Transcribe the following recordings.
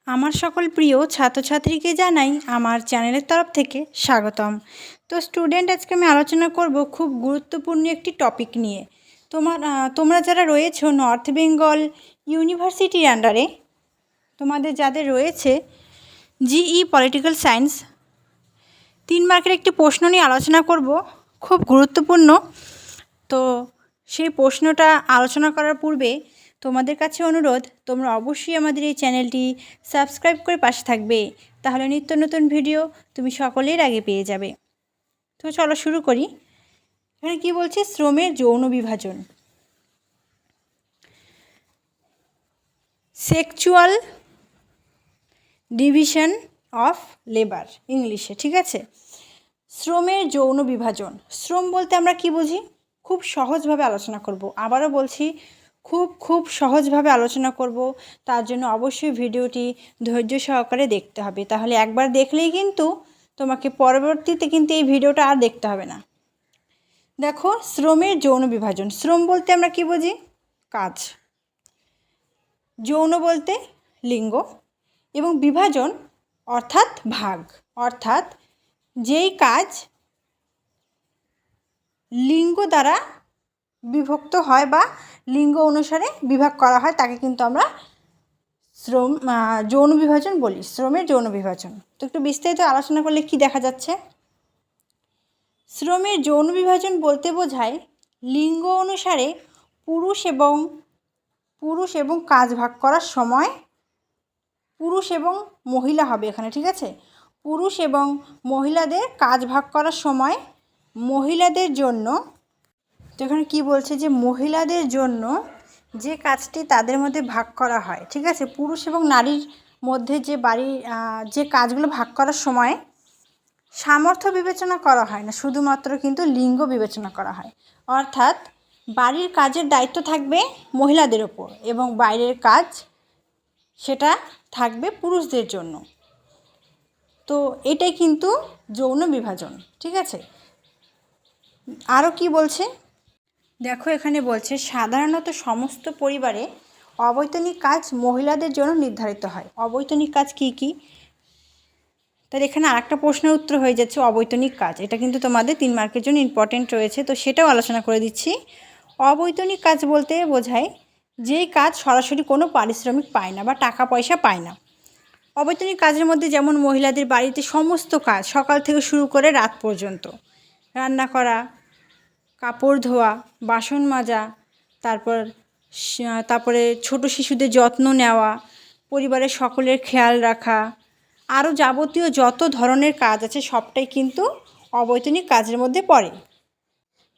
আমার সকল প্রিয় ছাত্রছাত্রীকে জানাই আমার চ্যানেলের তরফ থেকে স্বাগতম। তো স্টুডেন্ট, আজকে আমি আলোচনা করব খুব গুরুত্বপূর্ণ একটি টপিক নিয়ে। তোমরা যারা রয়েছো নর্থ বেঙ্গল ইউনিভার্সিটির আন্ডারে, তোমাদের যাদের রয়েছে জিই পলিটিক্যাল সায়েন্স, 3 মার্কের একটি প্রশ্ন নিয়ে আলোচনা করব, খুব গুরুত্বপূর্ণ। তো সেই প্রশ্নটা আলোচনা করার পূর্বে তোমাদের কাছে অনুরোধ, তোমরা অবশ্যই আমাদের এই চ্যানেলটি সাবস্ক্রাইব করে পাশে থাকবে, তাহলে নিত্য নতুন ভিডিও তুমি সকলের আগে পেয়ে যাবে। তো চলো শুরু করি। এখানে কি বলছে? শ্রমের যৌন বিভাজন, সেক্সুয়াল ডিভিশন অফ লেবার ইংলিশে, ঠিক আছে? শ্রমের যৌন বিভাজন, শ্রম বলতে আমরা কি বুঝি? খুব সহজভাবে আলোচনা করব। আবারও বলছি, খুব সহজভাবে আলোচনা করব। তার জন্য অবশ্যই ভিডিওটি ধৈর্য সহকারে দেখতে হবে, তাহলে একবার দেখলেই কিন্তু তোমাকে পরবর্তীতে কিন্তু এই ভিডিওটা আর দেখতে হবে না। দেখো, শ্রমের যৌন বিভাজন, শ্রম বলতে আমরা কি বুঝি? কাজ। যৌন বলতে লিঙ্গ, এবং বিভাজন অর্থাৎ ভাগ, অর্থাৎ যেই কাজ লিঙ্গ দ্বারা বিভক্ত হয় বা লিঙ্গ অনুসারে বিভাগ করা হয় তাকে কিন্তু আমরা যৌন বিভাজন বলি, শ্রমের যৌন বিভাজন। তো একটু বিস্তারিত আলোচনা করলে কি দেখা যাচ্ছে? শ্রমের যৌন বিভাজন বলতে বোঝায় লিঙ্গ অনুসারে পুরুষ এবং কাজ ভাগ করার সময় পুরুষ এবং মহিলা হবে এখানে, ঠিক আছে? পুরুষ এবং মহিলাদের কাজ ভাগ করার সময় মহিলাদের জন্য, তো এখানে কী বলছে যে মহিলাদের জন্য যে কাজটি তাদের মধ্যে ভাগ করা হয়, ঠিক আছে? পুরুষ এবং নারীর মধ্যে যে কাজগুলো ভাগ করার সময় সামর্থ্য বিবেচনা করা হয় না, শুধুমাত্র কিন্তু লিঙ্গ বিবেচনা করা হয়। অর্থাৎ বাড়ির কাজের দায়িত্ব থাকবে মহিলাদের ওপর এবং বাইরের কাজ সেটা থাকবে পুরুষদের জন্য। তো এটাই কিন্তু যৌন বিভাজন, ঠিক আছে? আরও কি বলছে দেখো, এখানে বলছে সাধারণত সমস্ত পরিবারে অবৈতনিক কাজ মহিলাদের জন্য নির্ধারিত হয়। অবৈতনিক কাজ কি কি? তাহলে এখানে আরেকটা প্রশ্নের উত্তর হয়ে যাচ্ছে অবৈতনিক কাজ। এটা কিন্তু তোমাদের 3 মার্কের জন্য ইম্পর্টেন্ট রয়েছে, তো সেটাও আলোচনা করে দিচ্ছি। অবৈতনিক কাজ বলতে বোঝায় যেই কাজ সরাসরি কোনো পারিশ্রমিক পায় না বা টাকা পয়সা পায় না। অবৈতনিক কাজের মধ্যে যেমন মহিলাদের বাড়িতে সমস্ত কাজ সকাল থেকে শুরু করে রাত পর্যন্ত, রান্না করা, কাপড় ধোয়া, বাসন মাজা, তারপরে ছোট শিশুদের যত্ন নেওয়া, পরিবারের সকলের খেয়াল রাখা, আরও যাবতীয় যত ধরনের কাজ আছে সবটাই কিন্তু অবৈতনিক কাজের মধ্যে পড়ে।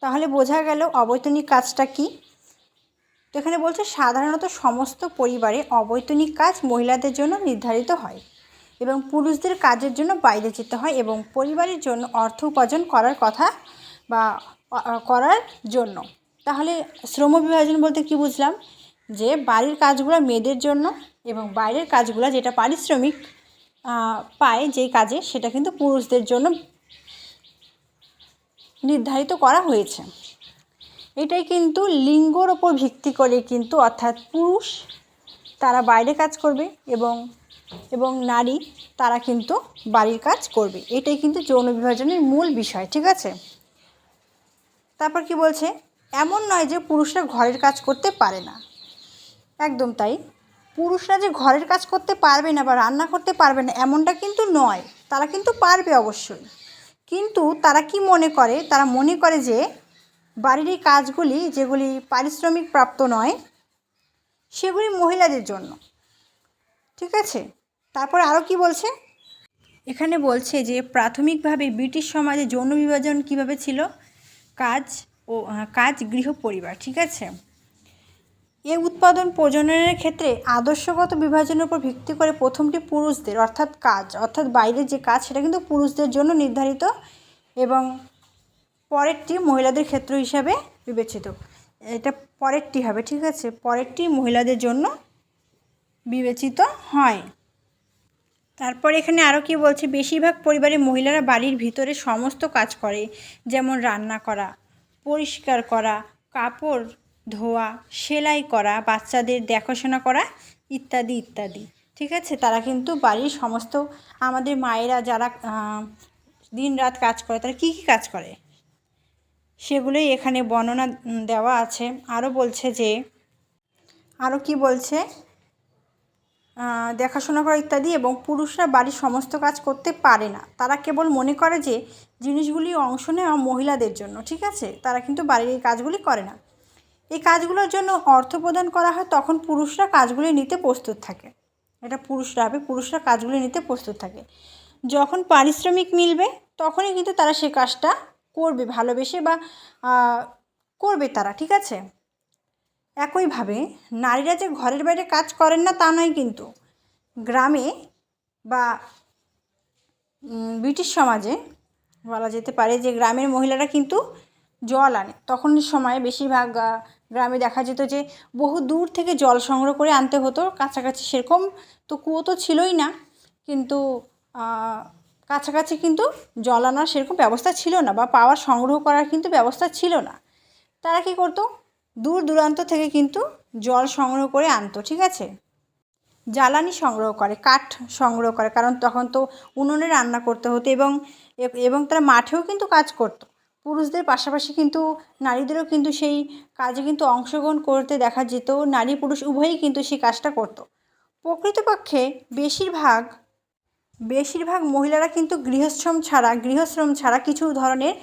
তাহলে বোঝা গেল অবৈতনিক কাজটা কি। তো এখানে বলছে সাধারণত সমস্ত পরিবারে অবৈতনিক কাজ মহিলাদের জন্য নির্ধারিত হয় এবং পুরুষদের কাজের জন্য বাইরে যেতে হয় এবং পরিবারের জন্য অর্থ উপার্জন করার কথা বা করার জন্য। তাহলে শ্রম বিভাজন বলতে কি বুঝলাম? যে বাড়ির কাজগুলো মেয়েদের জন্য এবং বাইরের কাজগুলো যেটা পারিশ্রমিক পায় যেই কাজে, সেটা কিন্তু পুরুষদের জন্য নির্ধারিত করা হয়েছে। এটাই কিন্তু লিঙ্গর ওপর ভিত্তি করে কিন্তু, অর্থাৎ পুরুষ তারা বাইরে কাজ করবে এবং নারী তারা কিন্তু বাড়ির কাজ করবে। এটাই কিন্তু যৌন বিভাজনের মূল বিষয়, ঠিক আছে? তারপর কি বলছে? এমন নয় যে পুরুষরা ঘরের কাজ করতে পারে না, একদম তাই। পুরুষরা যে ঘরের কাজ করতে পারবে না বা রান্না করতে পারবে না এমনটা কিন্তু নয়, তারা কিন্তু পারবে অবশ্যই। কিন্তু তারা কি মনে করে? তারা মনে করে যে বাড়ির এই কাজগুলি যেগুলি পারিশ্রমিক প্রাপ্ত নয় সেগুলি মহিলাদের জন্য, ঠিক আছে? তারপর আরও কি বলছে? এখানে বলছে যে প্রাথমিকভাবে ব্রিটিশ সমাজে যৌন বিভাজন কীভাবে ছিল? কাজ গৃহ পরিবার, ঠিক আছে? এই উৎপাদন প্রজননের ক্ষেত্রে আদর্শগত বিভাজনের উপর ভিত্তি করে প্রথমটি পুরুষদের অর্থাৎ বাইরের যে কাজ সেটা কিন্তু পুরুষদের জন্য নির্ধারিত এবং পরেরটি মহিলাদের ক্ষেত্র হিসাবে বিবেচিত। এটা পরেরটি হবে, ঠিক আছে? পরেরটি মহিলাদের জন্য বিবেচিত হয়। তারপর এখানে আরও কি বলছে? বেশিরভাগ পরিবারে মহিলারা বাড়ির ভিতরে সমস্ত কাজ করে, যেমন রান্না করা, পরিষ্কার করা, কাপড় ধোয়া, সেলাই করা, বাচ্চাদের দেখাশোনা করা ইত্যাদি ইত্যাদি। ঠিক আছে। তারা কিন্তু বাড়ির সমস্ত আমাদের মায়েরা যারা দিন রাত কাজ করে তারা কী কী কাজ করে সেগুলোই এখানে বর্ণনা দেওয়া আছে। আরও বলছে যে আরও কি বলছে, দেখাশোনা করা ইত্যাদি, এবং পুরুষরা বাড়ির সমস্ত কাজ করতে পারে না, তারা কেবল মনে করে যে জিনিসগুলি অংশ নেওয়া মহিলাদের জন্য। ঠিক আছে, তারা কিন্তু বাড়ির এই কাজগুলি করে না। এই কাজগুলোর জন্য অর্থ প্রদান করা হয়, তখন পুরুষরা কাজগুলি নিতে প্রস্তুত থাকে। এটা পুরুষরা কাজগুলি নিতে প্রস্তুত থাকে। যখন পারিশ্রমিক মিলবে তখনই কিন্তু তারা সে কাজটা করবে, ভালোবেসে বা করবে তারা। ঠিক আছে। একইভাবে নারীরা যে ঘরের বাইরে কাজ করেন না তা নয়, কিন্তু গ্রামে বা ব্রিটিশ সমাজে বলা যেতে পারে যে গ্রামের মহিলারা কিন্তু জল আনে। তখন সময়ে বেশিরভাগ গ্রামে দেখা যেত যে বহু দূর থেকে জল সংগ্রহ করে আনতে হতো। কাছাকাছি সেরকম তো কুয়ো তো ছিলই না, কিন্তু কাছাকাছি কিন্তু জল আনার সেরকম ব্যবস্থা ছিল না, বা পাওয়ার সংগ্রহ করার কিন্তু ব্যবস্থা ছিল না। তারা কী করতো, দূর দূরান্ত থেকে কিন্তু জল সংগ্রহ করে আনতো। ঠিক আছে। জ্বালানি সংগ্রহ করে, কাঠ সংগ্রহ করে, কারণ তখন তো উনুনে রান্না করতে হতো, এবং তারা মাঠেও কিন্তু কাজ করত। পুরুষদের পাশাপাশি কিন্তু নারীদেরও কিন্তু সেই কাজে কিন্তু অংশগ্রহণ করতে দেখা যেত। নারী পুরুষ উভয়ই কিন্তু সেই কাজটা করত। প্রকৃতপক্ষে বেশিরভাগ মহিলারা কিন্তু গৃহশ্রম ছাড়া কিছু ধরনের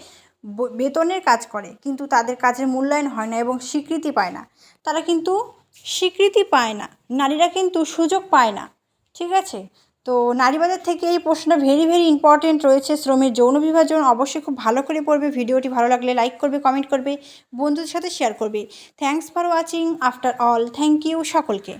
বেতনের কাজ করে, কিন্তু তাদের কাজের মূল্যায়ন হয় না এবং স্বীকৃতি পায় না। তারা কিন্তু স্বীকৃতি পায় না, নারীরা কিন্তু সুযোগ পায় না। ঠিক আছে। তো নারীবাজার থেকে এই প্রশ্নটা ভেরি ইম্পর্টেন্ট রয়েছে, শ্রমের যৌন বিভাজন। অবশ্যই খুব ভালো করে পড়বে। ভিডিওটি ভালো লাগলে লাইক করবে, কমেন্ট করবে, বন্ধুদের সাথে শেয়ার করবে। Thanks for watching after all. Thank you সকলকে।